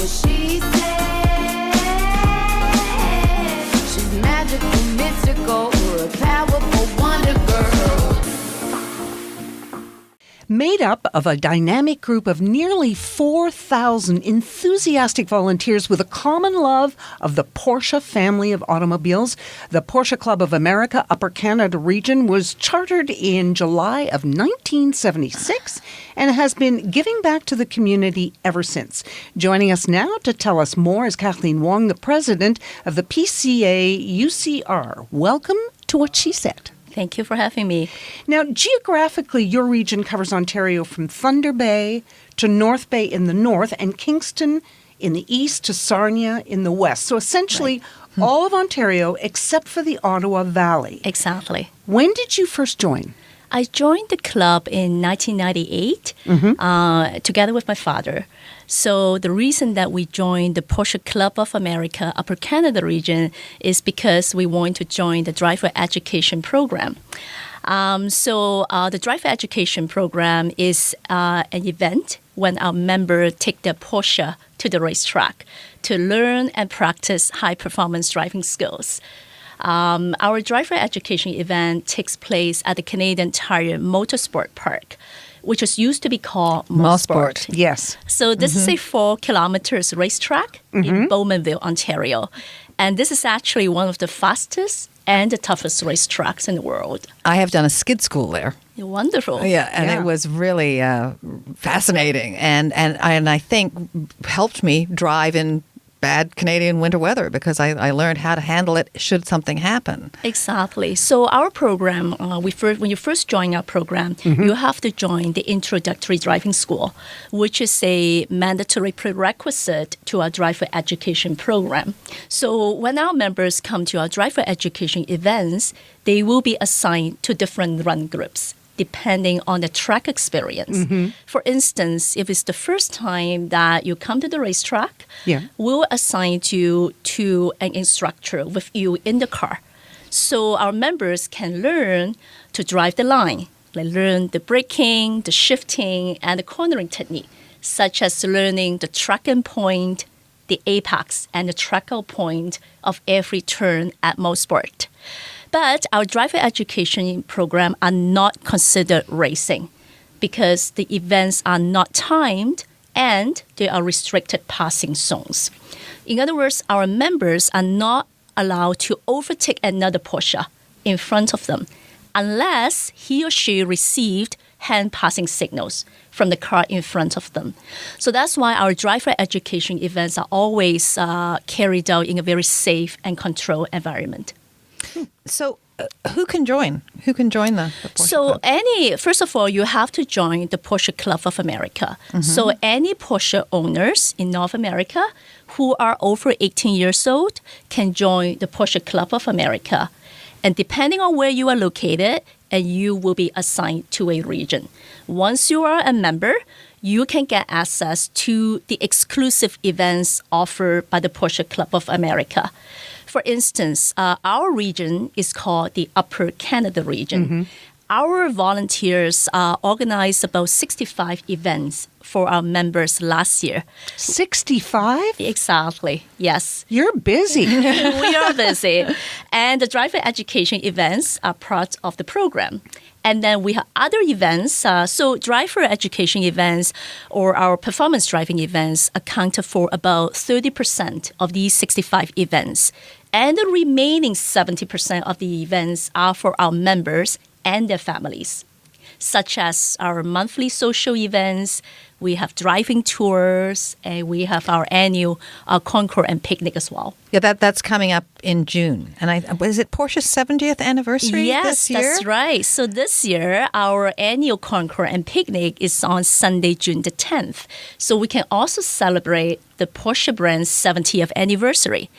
what she said. She's magical, mystical, a powerful wonder girl. Made up of a dynamic group of nearly 4,000 enthusiastic volunteers with a common love of the Porsche family of automobiles, the Porsche Club of America Upper Canada region was chartered in July of 1976 and has been giving back to the community ever since. Joining us now to tell us more is Kathleen Wong, the president of the PCA UCR. Welcome to What She Said. Thank you for having me. Now, geographically, your region covers Ontario from Thunder Bay to North Bay in the north and Kingston in the east to Sarnia in the west. So essentially, all of Ontario except for the Ottawa Valley. Exactly. When did you first join? I joined the club in 1998 together with my father. So the reason that we joined the Porsche Club of America Upper Canada region is because we want to join the driver education program. The driver education program is an event when our members take their Porsche to the racetrack to learn and practice high-performance driving skills. Our driver education event takes place at the Canadian Tire Motorsport Park, which was used to be called Mosport. Yes. So this is a 4 kilometers racetrack in Bowmanville, Ontario. And this is actually one of the fastest and the toughest racetracks in the world. I have done a skid school there. Wonderful. Yeah, it was really fascinating and I think helped me drive in bad Canadian winter weather because I learned how to handle it should something happen. Exactly. So our program, when you first join our program, you have to join the Introductory Driving School, which is a mandatory prerequisite to our driver education program. So when our members come to our driver education events, they will be assigned to different run groups, depending on the track experience. For instance, if it's the first time that you come to the racetrack, we'll assign you to an instructor with you in the car. So our members can learn to drive the line. They learn the braking, the shifting, and the cornering technique, such as learning the track-in point, the apex, and the track-out point of every turn at Mosport. But our driver education program are not considered racing because the events are not timed and they are restricted passing zones. In other words, our members are not allowed to overtake another Porsche in front of them unless he or she received hand passing signals from the car in front of them. So that's why our driver education events are always carried out in a very safe and controlled environment. So who can join? Who can join the Porsche Club? First of all, you have to join the Porsche Club of America. So any Porsche owners in North America who are over 18 years old can join the Porsche Club of America. And depending on where you are located, and you will be assigned to a region. Once you are a member, you can get access to the exclusive events offered by the Porsche Club of America. For instance, our region is called the Upper Canada region. Our volunteers organized about 65 events for our members last year. 65? Exactly, yes. You're busy. We are busy. And the driver education events are part of the program. And then we have other events. So driver education events or our performance driving events accounted for about 30% of these 65 events. And the remaining 70% of the events are for our members and their families, such as our monthly social events. We have driving tours, and we have our annual concours and picnic as well. Yeah, that's coming up in June. And is it Porsche's 70th anniversary this year? Yes, that's right. So this year, our annual concours and picnic is on Sunday, June the 10th. So we can also celebrate the Porsche brand's 70th anniversary.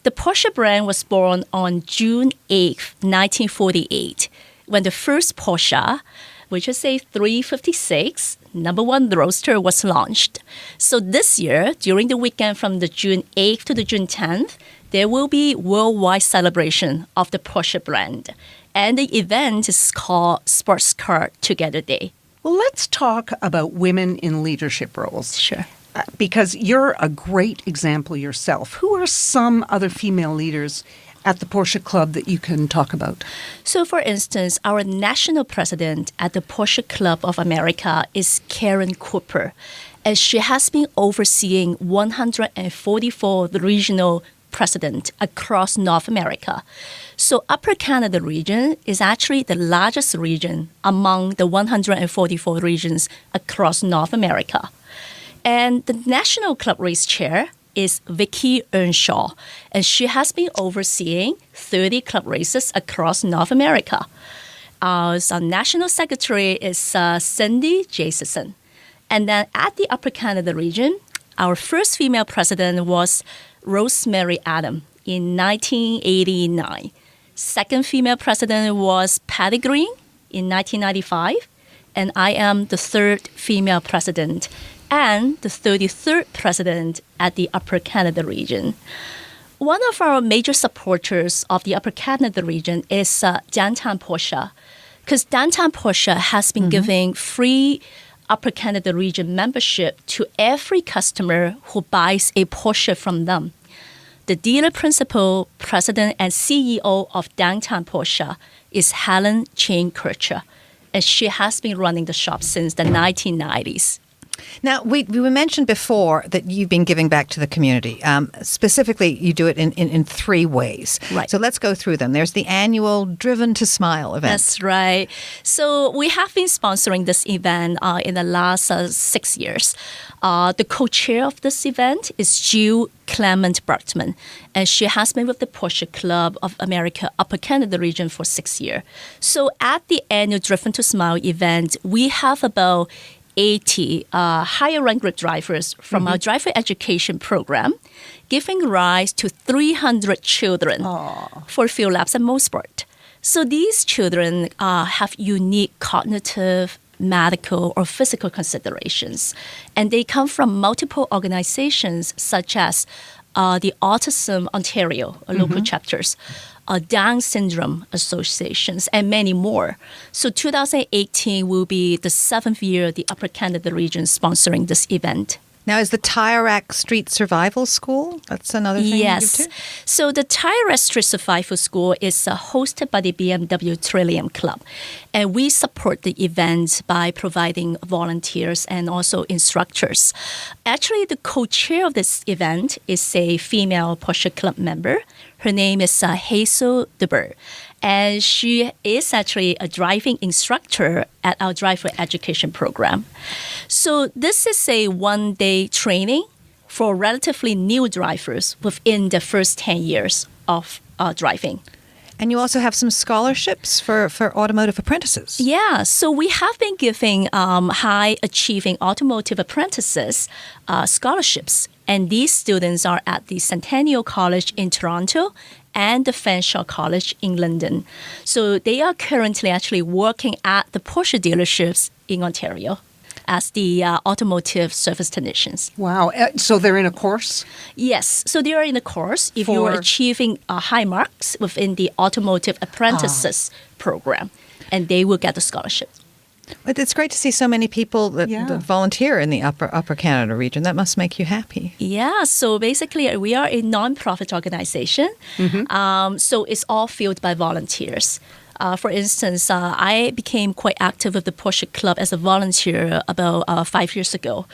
The Porsche brand was born on June 8th, 1948, when the first Porsche, which is a 356 #1 Roadster, was launched. So this year, during the weekend from the June 8th to the June 10th, there will be worldwide celebration of the Porsche brand. And the event is called Sports Car Together Day. Well, let's talk about women in leadership roles. Sure. because you're a great example yourself. Who are some other female leaders at the Porsche Club that you can talk about? So, for instance, our national president at the Porsche Club of America is Karen Cooper, and she has been overseeing 144 regional presidents across North America. So, Upper Canada region is actually the largest region among the 144 regions across North America. And the National Club Race Chair is Vicki Earnshaw, and she has been overseeing 30 club races across North America. Our National Secretary is Cindy Jasonson. And then at the Upper Canada region, our first female president was Rosemary Adam in 1989. Second female president was Patty Green in 1995. And I am the third female president and the 33rd president at the Upper Canada region. One of our major supporters of the Upper Canada region is Downtown Porsche, because Downtown Porsche has been giving free Upper Canada region membership to every customer who buys a Porsche from them. The dealer principal, president, and CEO of Downtown Porsche is Helen Chang Kircher, and she has been running the shop since the 1990s. Now, we mentioned before that you've been giving back to the community. Specifically, you do it in three ways. Right. So let's go through them. There's the annual Driven to Smile event. That's right. So we have been sponsoring this event in the last 6 years. The co-chair of this event is Jill Clement Bartman, and she has been with the Porsche Club of America Upper Canada region for 6 years. So at the annual Driven to Smile event, we have about 80 higher rank group drivers from our driver education program, giving rise to 300 children for a few laps at Mosport. So these children have unique cognitive, medical, or physical considerations, and they come from multiple organizations such as the Autism Ontario, local chapters, Down Syndrome associations, and many more. So 2018 will be the 7th year the Upper Canada region sponsoring this event. Now, is the Tyrac Street Survival School? That's another thing Yes. you do? So the Tyrac Street Survival School is hosted by the BMW Trillium Club. And we support the event by providing volunteers and also instructors. Actually, the co-chair of this event is a female Porsche Club member. Her name is Hazel DeBer. And she is actually a driving instructor at our driver education program. So this is a one-day training for relatively new drivers within the first 10 years of driving. And you also have some scholarships for automotive apprentices. Yeah, so we have been giving high-achieving automotive apprentices scholarships. And these students are at the Centennial College in Toronto and the Fanshawe College in London. So they are currently actually working at the Porsche dealerships in Ontario as the automotive service technicians. Wow. So they're in a course? Yes. So they are in a course if you are For- achieving high marks within the automotive apprentices program, and they will get the scholarship. But it's great to see so many people that volunteer in the Upper Canada region. That must make you happy. Yeah, so basically we are a non-profit organization. So it's all fueled by volunteers. For instance, I became quite active with the Porsche Club as a volunteer about 5 years ago,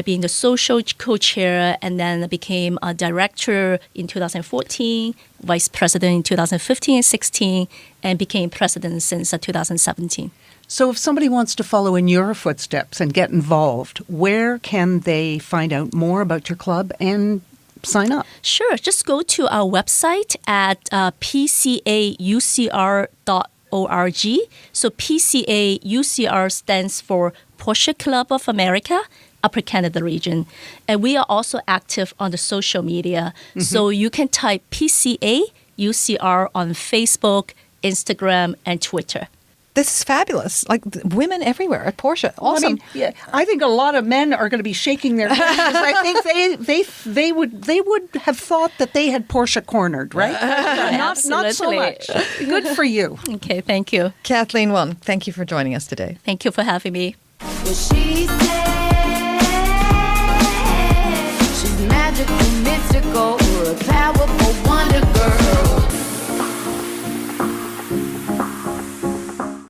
being the social co-chair, and then I became a director in 2014, vice president in 2015 and 16, and became president since 2017. So if somebody wants to follow in your footsteps and get involved, where can they find out more about your club and sign up? Sure. Just go to our website at pcaucr.org. So PCAUCR stands for Porsche Club of America, Upper Canada region. And we are also active on the social media. So you can type PCAUCR on Facebook, Instagram, and Twitter. This is fabulous. Like women everywhere at Porsche. Awesome. I think a lot of men are going to be shaking their heads because I think they would have thought that they had Porsche cornered, right? Not so Absolutely. much. Good for you. Okay, thank you. Kathleen Wong, thank you for joining us today. Thank you for having me. What she said. magical, mystical, power